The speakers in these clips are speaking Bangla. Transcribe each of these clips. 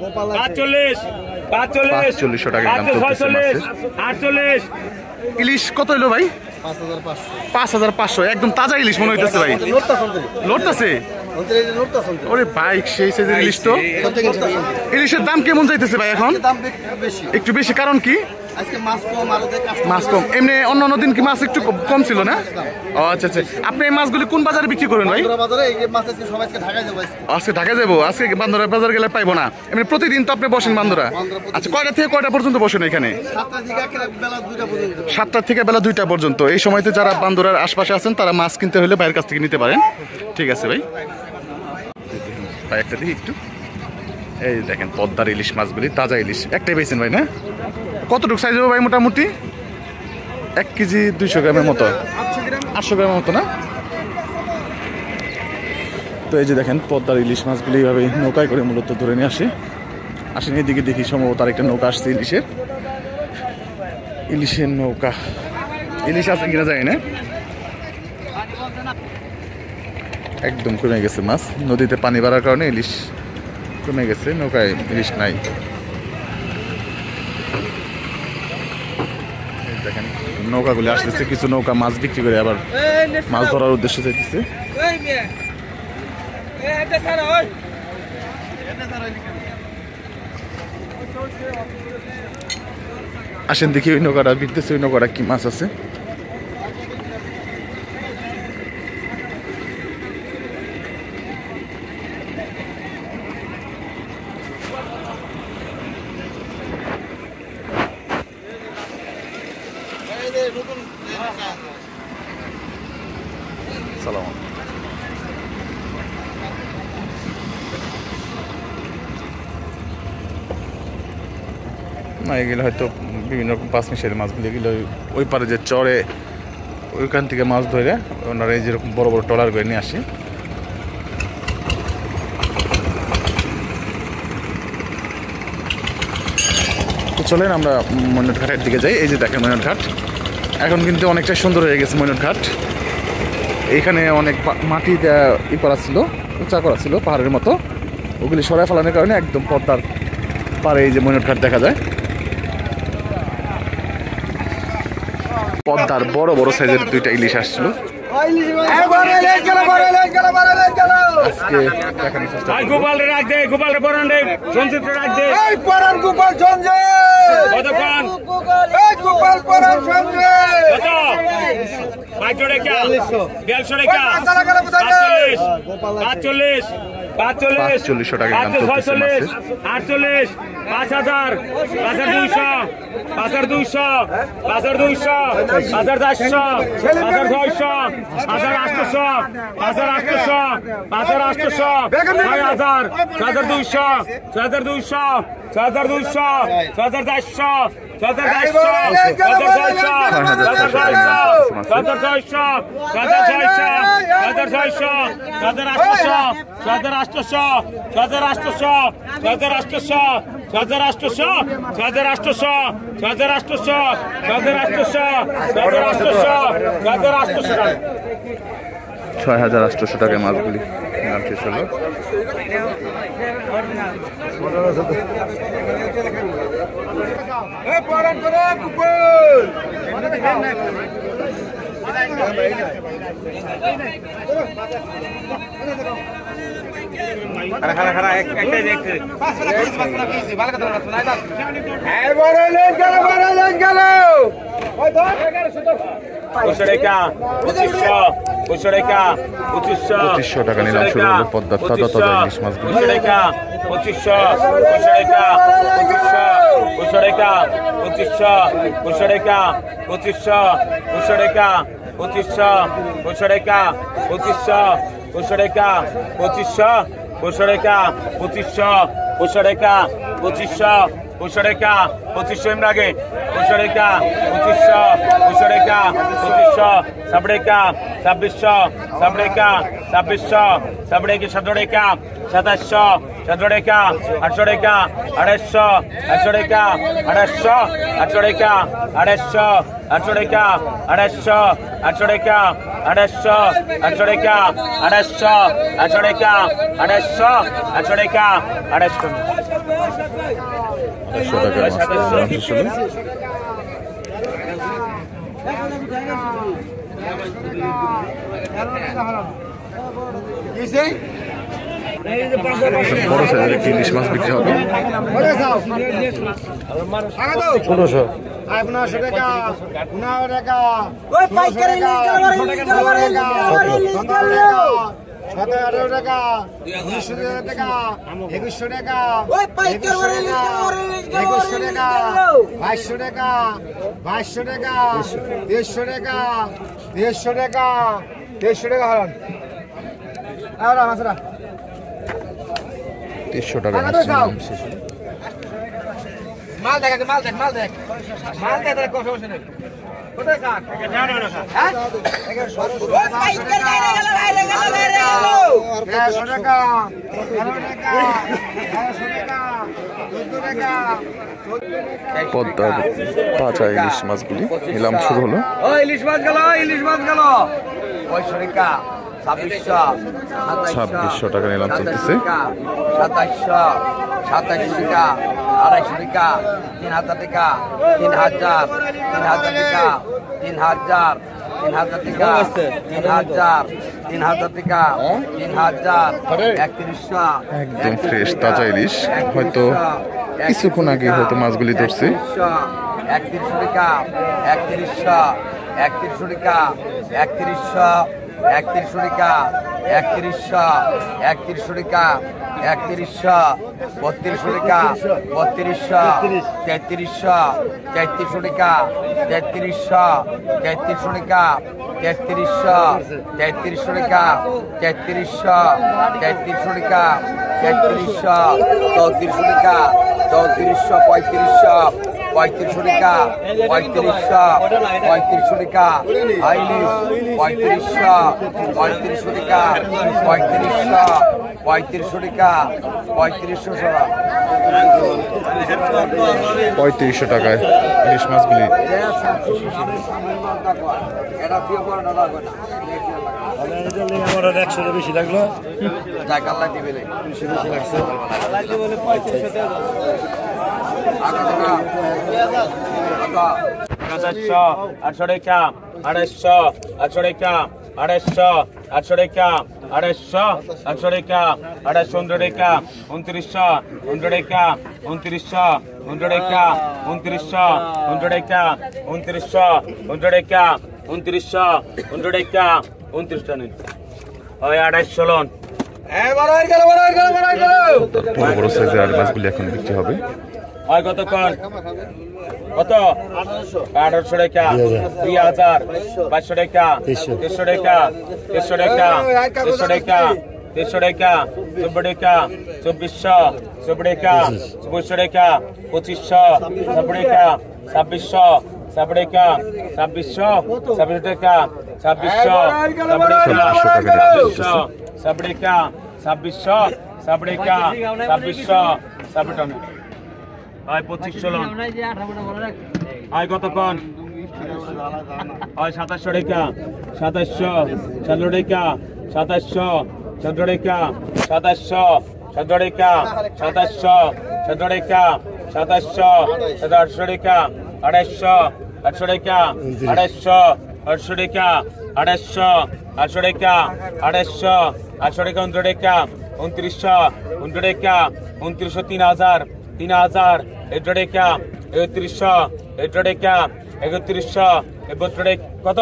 4500 টাকা দাম চলতেছে মাছের। 48 ইলিশ কত হলো ভাই? 5500। একদম তাজা ইলিশ মনে হইতেছে ভাই। লড়তেছে ওরে ভাই, সেই সাইজের ইলিশ তো। ইলিশের দাম কেমন যাইতেছে ভাই এখন? একটু বেশি, কারণ কি? মাছ কম। এমনি অন্য দিন কি মাছ একটু কম ছিল না? ও আচ্ছা আচ্ছা। আপনি এই মাছগুলি কোন বাজারে বিক্রি করেন ভাই? আজকে ঢাকা যাবো। আজকে বান্দরা বাজার গেলে পাইবো না। এমনি প্রতিদিন তো আপনি বসেন বান্দরা? আচ্ছা, কয়টা থেকে কয়টা পর্যন্ত বসেন এখানে? 7টা থেকে বেলা 2টা পর্যন্ত। এই সময়তে যারা বান্দরার আশপাশে আছেন তারা মাছ কিনতে হলে ভাইয়ের কাছ থেকে নিতে পারেন। ঠিক আছে ভাই, ভাই একটা দিই একটু। এই দেখেন পদ্মার ইলিশ মাছগুলি, তাজা ইলিশ। একটাই পেয়েছেন ভাই না? কতটুকু সাইজ হবে ভাই মোটামুটি? 1 কেজি 200 গ্রামের মতো, 800 গ্রামের মতো না? তো এই যে দেখেন পদ্মার ইলিশ মাছগুলি এইভাবে নৌকায় করে মূলত ধরে নিয়ে আসেন। এদিকে দেখি সম্ভবত আরেকটা নৌকা আসছে ইলিশের নৌকা। ইলিশ আছে কিনা যায় না, একদম কমে গেছে মাছ। নদীতে পানি বাড়ার কারণে ইলিশ কমে গেছে, নৌকায় ইলিশ নাই। দেখেন নৌকাগুলি আসতেছে, কিছু নৌকা মাছ বিক্রি করে আবার মাছ ধরার উদ্দেশ্যে যাইতেছে। আসেন দেখি ওই নৌকাটা বিকতেছে, ওই নৌকাটা কি মাছ আছে। সালাম। না, এগুলো হয়তো বিভিন্ন রকম পাঁচমিশালি মাছগুলো, এগুলো ওই পারে যে চরে ওইখান থেকে মাছ ধরে ওনারা এই যেরকম বড় বড় ট্রলার করে নিয়ে আসে। তো চলেন আমরা ময়নট ঘাটের দিকে যাই। এই যে দেখেন ময়নট ঘাট এখন কিন্তু অনেকটা সুন্দর হয়ে গেছে। ময়নট ঘাট এইখানে অনেক মাটি ই করা ছিল, উঁচা করা ছিল পাহাড়ের মতো, ওগুলি সরাই ফেলানোর কারণে একদম পদ্মার পারে এই যে ময়নট ঘাট দেখা যায়। পদ্মার বড় বড় সাইজের 2টা ইলিশ আসছিল আজকে দেখানোর চেষ্টা করব। $4500 টাকা দাম চলতেছে মাছের। 48 5000 5200 5200 5200 5400 5600 5800 5800 5800 6000 6200 6200 6200 6400 $6800 টাকায় মাছগুলি দাম শেষ হলো। $2500 টাকা নিলাম শুরু হলো পদ্মার তাজা তাজা ইলিশ মাছগুলো। 2700 700 টাকা 800 টাকা 250 800 টাকা 250 800 টাকা 250 800 টাকা 250 800 টাকা 250 800 টাকা 250 800 টাকা 250 800 টাকা 250 বড় সাইজের একটি ইলিশ মাছ বিক্রি হবে 1500 1500 টাকা 15 টাকা 17 টাকা 1900 টাকা 2100 টাকা 2100 টাকা 2200 টাকা 2200 টাকা 2300 টাকা 2300 টাকা 2300 টাকা হারান আর মাছরা 300 টাকা মাল দেখ মাল দেখ মাল দেখ মাল দেখ তার কত বসে নেই কোথায় কাট হ্যাঁ 1100 টাকা 11 টাকা 1100 টাকা 14 টাকা পদ্মার তাজা ইলিশ মাছগুলি নিলাম শুরু হলো। ও ইলিশ মাছ গেল 500 টাকা 2600 টাকা নিলাম চলতেছে 2700 টাকা 250 টাকা 3000 টাকা 3000 টাকা 3000 টাকা 3100 একদম ফ্রেশ তাজা ইলিশ, হয়তো কিছুক্ষণ আগে হয়তো মাছগুলি ধরছে। 3100 টাকা 3100 টাকা 3100 টাকা 3100 টাকা 3100 3200 টাকা 3200 3300 টাকা 3300 টাকা 3300 টাকা 3300 টাকা 3300 3400 টাকা 3400 3500 টাকা 3500 টাকা আইলিশ 3500 টাকা 3500 টাকা 3500 টাকায় ইলিশ মাছগুলি। বেশি লাগলো আটশো টাকা 250 800 টাকা 250 800 টাকা 250 800 টাকা 250 টাকা 2900 টাকা 2900 টাকা 2900 টাকা 2900 টাকা 2900 টাকা 29 টাকা ওই 250 লোন বড় বড় সাইজের আর মাছগুলি এখন বিক্রি হবে। ওই কতক্ষণ কত 1800 টাকা 2000 500 টাকা 300 টাকা 300 টাকা 300 টাকা 300 টাকা 40 টাকা 2400 টাকা 2400 টাকা 2500 টাকা 2600 টাকা 2600 টাকা 2600 টাকা 2600 টাকা 2600 হয় 2500 লোন হয় কতক্ষণ হয় 2700 টাকা 2700 টাকা 2700 টাকা 2700 টাকা 2700 টাকা 2700 800 টাকা 250 800 টাকা 250 800 টাকা 250 800 টাকা 250 800 টাকা 19 টাকা 2900 টাকা 2900 3000 3000 100 টাকা 3100 100 টাকা 3100 72 টাকা কত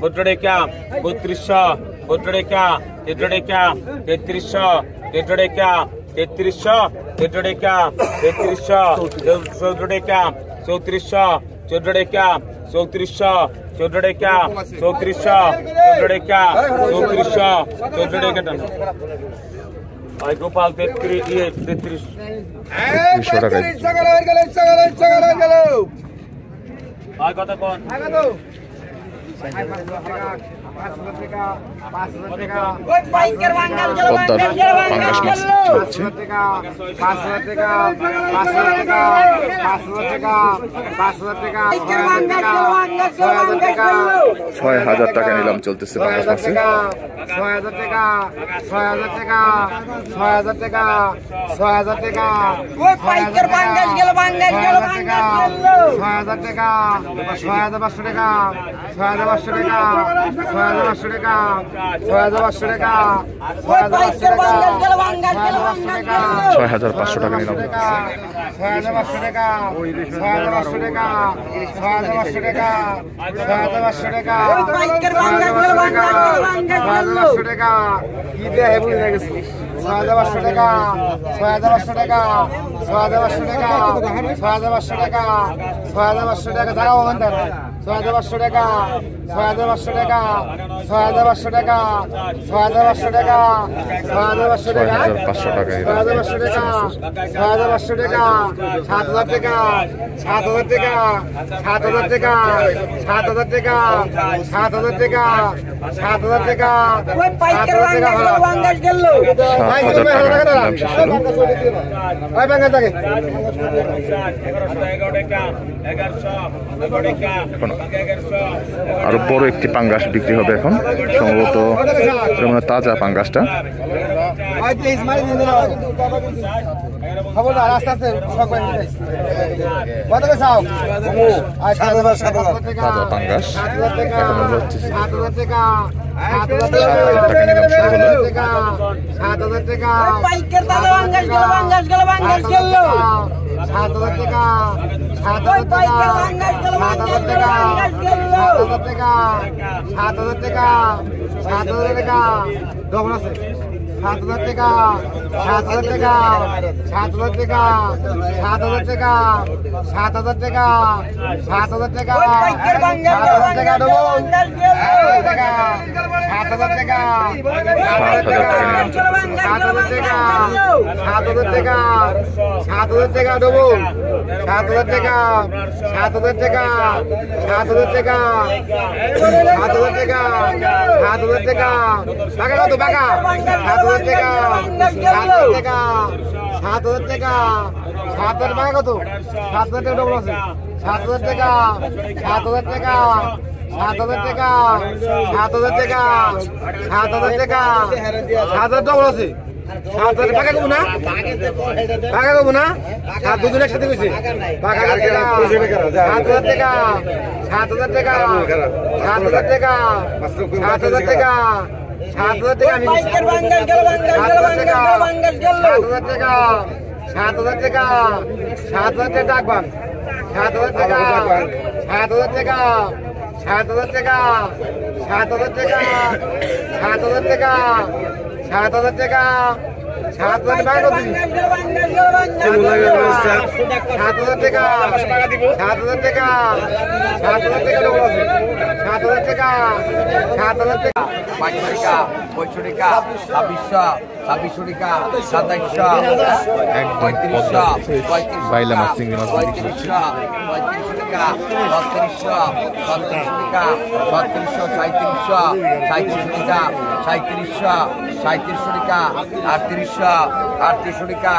72 টাকা 3200 72 টাকা 100 টাকা 3300 100 টাকা 3300 100 টাকা 3300 14 টাকা 3400 14 টাকা 3400 14 টাকা 3400 14 টাকা 3400 14 টাকা টান ওই গোপাল 33 টাকায় কত কোন পদ্মার পাঙ্গাস মাছ হচ্ছে 6,000 টাকা নিলাম চলতেছে পাঙ্গাস মাছে। 6,000 টাকা 6,000 টাকা 6,000 টাকা 6,000 টাকা 6,000 টাকা 6,500 টাকা 6,500 টাকা 6,500 টাকা 6,500 টাকা 6,500 টাকা 6,500 টাকা নিলাম। 6,500 টাকা 6,500 টাকা 6,500 টাকা 6,500 টাকা 6,500 টাকা কি দেয় বুঝে গেছি। 6,500 টাকা 6,500 টাকা 6,500 টাকা 6,500 টাকা 6,500 টাকা জায়গা ওখান থেকে 6,500 টাকা 6,500 টাকা 6,500 টাকা 6,500 টাকা 6,500 টাকা 6,500 টাকা 6,500 টাকা 6,500 টাকা 7,000 টাকা 7,000 টাকা 7,000 টাকা 7,000 টাকা 7,000 টাকা 7,000 টাকা 7,000 টাকা ভাই 7,000 টাকা নিলাম শেষ হলো। ভাই বাঙ্গা থাকে এখন আরো বড় একটি পাঙ্গাস বিক্রি হবে এখন সম্ভবত তাজা পাঙ্গাসটা। খবরদার আস্তে আস্তে কত চাও তাজা পাঙ্গাস এখন হচ্ছে 7,000 টাকা 7,000 টাকা নিলাম শুরু হলো। 7,000 টাকা 7,000 টাকা 7,000 টাকা ডবল আছে 7,000 টাকা 7,000 টাকা 7,000 টাকা 7,000 টাকা 7,000 টাকা 7,000 টাকা 7,000 টাকা ডবল 7,000 টাকা 7,000 টাকা 7,000 টাকা 7,000 টাকা 7,000 টাকা ডবল 7,000 টাকা 7,000 টাকা 7,000 টাকা 7,000 টাকা 7,000 টাকা টাকা কত টাকা 7,000 টাকা 7,000 টাকা 7,000 টাকা 7,000 টাকা কত 7,000 টাকা ডবল আছে 7,000 টাকা 7,000 টাকা 7,000 টাকা 7,000 টাকা 7,000 টাকা 7,000 ডবল আছে 7,000 টাকা কমু না টাকা কমু না দুজন একসাথে কইছে টাকা 7,000 টাকা 7,000 টাকা 7,000 টাকা 7,000 টাকা 7,000 টাকা আমি 7,000 টাকা 7,000 টাকা 7,000 টাকা 7,000 টাকা ডাকবান 7,000 টাকা 7,000 টাকা 7,000 টাকা 7,000 টাকা 7,000 টাকা 7,000 টাকা 7,000 টাকা কত দিন 7,000 টাকা 7,000 টাকা 7,000 টাকা ডবল আছে 7,000 টাকা 7,000 টাকা 500 টাকা 500 টাকা 2600 টাকা 2700 3500 বাইলা মাছ চিংড়ি মাছ বিক্রি করছে। 3500 টাকা 3600 টাকা 3600 3700 টাকা 3700 টাকা 3800 টাকা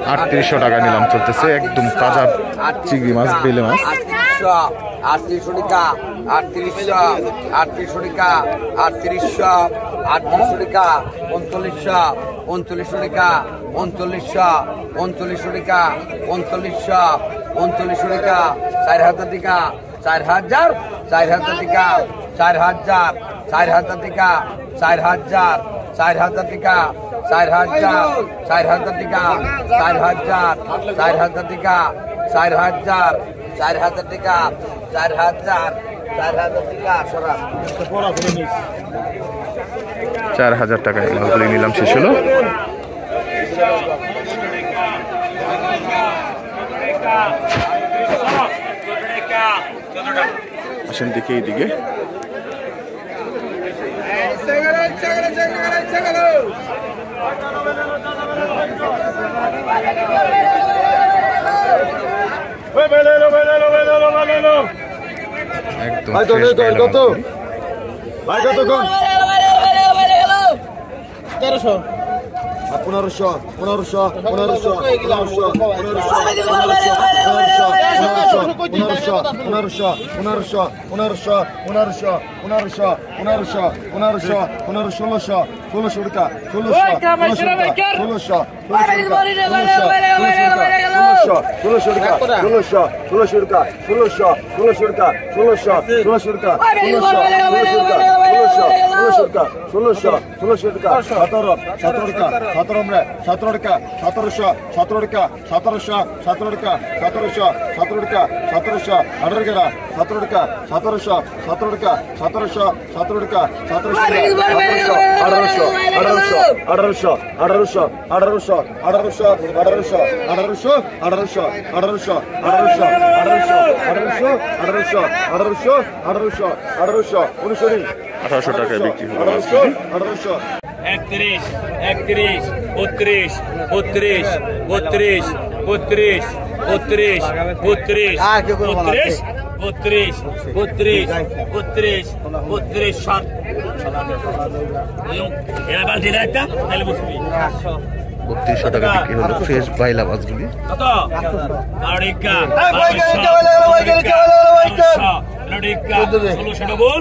3800 টাকা নিলাম চলতেছে একদম তাজা চিংড়ি মাছ বেলে মাছ। 3800 টাকা 3800 টাকা 3800 টাকা 3900 টাকা 3900 টাকা 3900 টাকা 4,000 টাকা 4,000 টাকা 4,000 টাকা 4,000 টাকা 4,000 টাকা 4,000 টাকা 4,000 টাকা 4,000 টাকায় মাছগুলি নিলাম শেষ হলো। আসেন দেখি এইদিকে একদম ভাই কতক্ষণ 1300 1500 1500 1500 টাকায় বিক্রি হলো 31 31 32 32 32 32 32 32 32 32 32 32 60 এরা বালতি একটা তাহলে বুঝবি 3200 টাকা বিক্রি হলো ফ্রেশ বাইলা মাছগুলি কত আড়িকা লড়িকা 1600 ডবল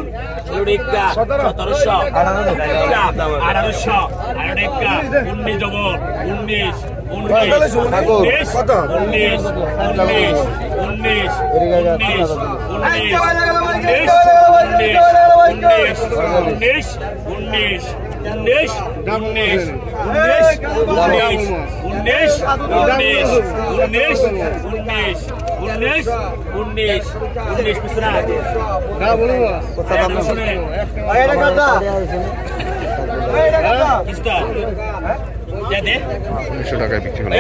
লড়িকা 1700 1800 আড়িকা 19 ডবল 19 টাকায় বিক্রি হলো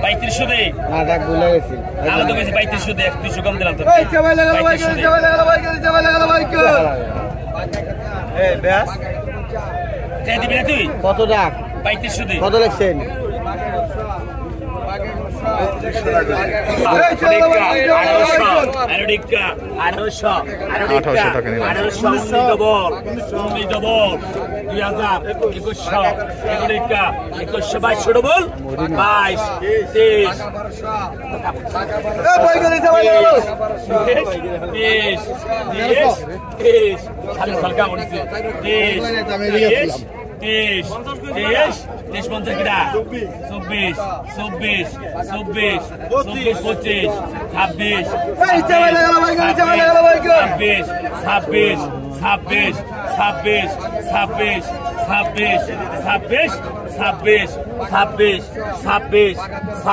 3500 দে না ডাক ভুলে গেছি আমি তো গেছি 3500 দে 200 কম দিলাম তো এই ব্যাস তে দিবি না তুই কত ডাক 3500 দে কত লিখছেন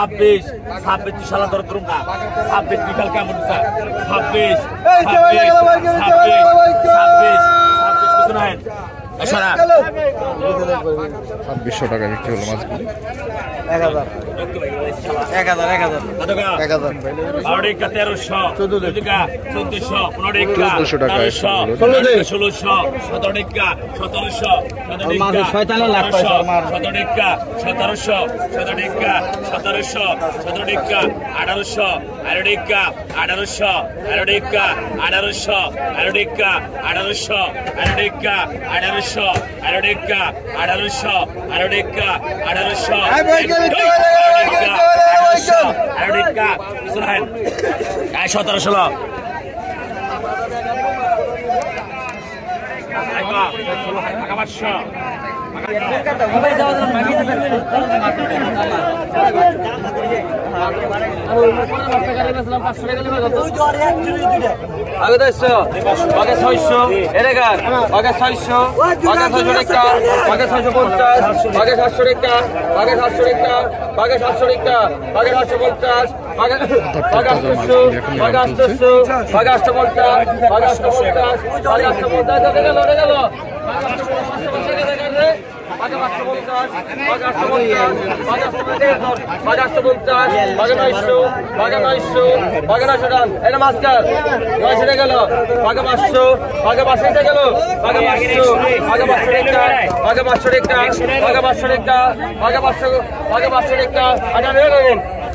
26 সালা দর করুঙ্গা 26 বিকাল কেমন 26 2600 টাকা বিক্রি হলো মাছগুলি 500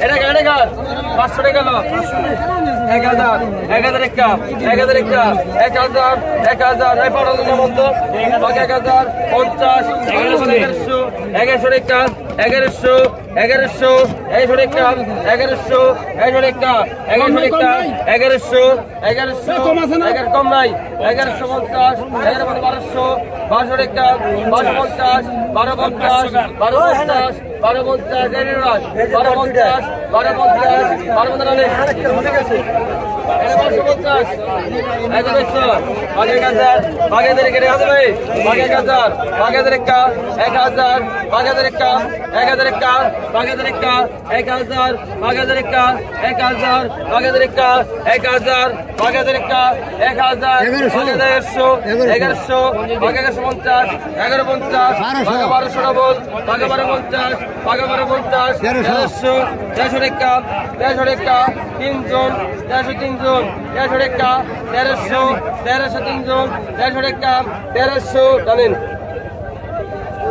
এটা এটা 500 টাকা লো 1000 1000 একটা 1000 একটা 1000 1000 এই বড় দুটো বন্ধ 1000 50 1100 1100 টাকা 1100 1100 এই ছোট একটা 1100 এই ছোট একটা 1100 একটা 1100 1100 কম নাই 1150 1200 1200 একটা 1250 1250 1250 1250 1250 1250 তিনজন 300 টাকা 1300 তিনজন 1300 টাকা 1300 জানেন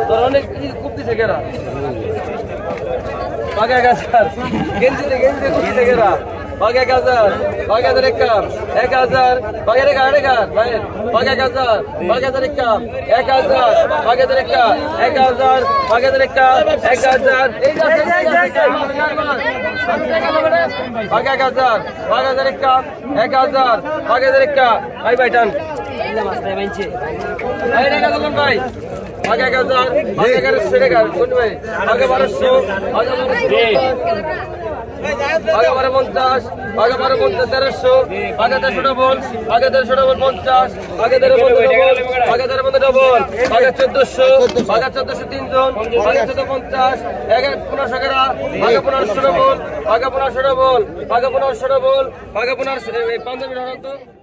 তোর অনেক খুব দিছে কেরা বাগে গাছার গেঞ্জি খুব দিছে কেরা বাগে গাছার বাগে টাকা 1000 বাগে টাকা ভাই বাগে গাছার বাগে টাকা 1000 বাগে টাকা 1000 বাগে টাকা 1000 এই বাগে গাছার বাগে টাকা 1000 বাগে টাকা ভাই ভাই টান এই টাকা দিলাম ভাই বাগে গাছার বাগে 1100 টাকা কোন ভাই বাগে 1200 বাগে 1250 বাগে 1300 বাগে 1300 ডবল বাগে 1300 ডবল 50 বাগে 1300 ডবল বাগে 1300 ডবল বাগে 1400 বাগে 1400 তিনজন বাগে 1450 1500 টাকা বাগে 1500 ডবল বাগে 1500 ডবল বাগে 1500 ডবল বাগে 1500 পাঞ্জাবি ধরতো